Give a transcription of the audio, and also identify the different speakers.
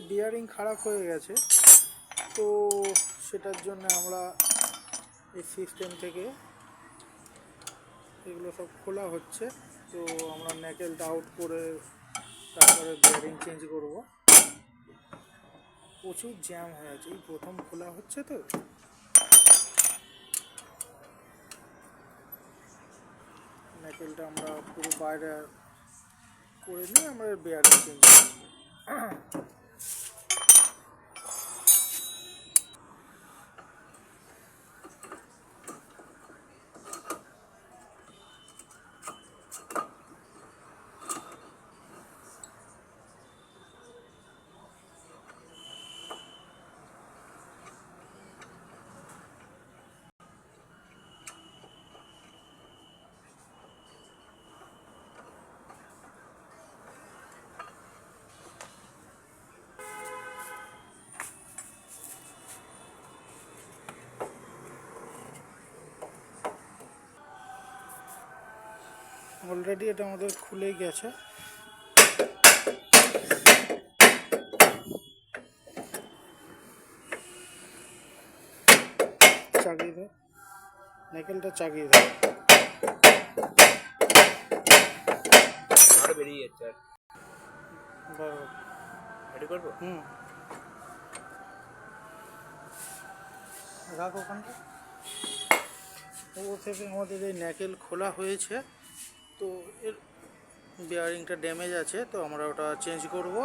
Speaker 1: Bearing খারাপ হয়ে গেছে, তো সেটার জন্য আমরা এই সিস্টেম থেকে এগুলো সব খোলা হচ্ছে। তো আমরা ন্যাকেলটা আউট করে তারপরে বিয়ারিং চেঞ্জ করব। প্রচুর জ্যাম হয়ে আছে, এই প্রথম খোলা হচ্ছে, তো ন্যাকেলটা আমরা পুরো বাইরে করে নিয়ে আমরা বিয়ারিং চেঞ্জ করব। অলরেডি এটা আমাদের খুলেই গেছে। চাগিয়ে দেয়, ন্যাকেলটা চাগিয়ে দেয়,
Speaker 2: আরো বেরিয়ে যাচ্ছে। রেডি করবো?
Speaker 1: রাখ ওখানটা। ও থেকে আমাদের এই ন্যাকেল খোলা হয়েছে, তো এর বিয়ারিংটা ড্যামেজ আছে, তো আমরা ওটা চেঞ্জ করব।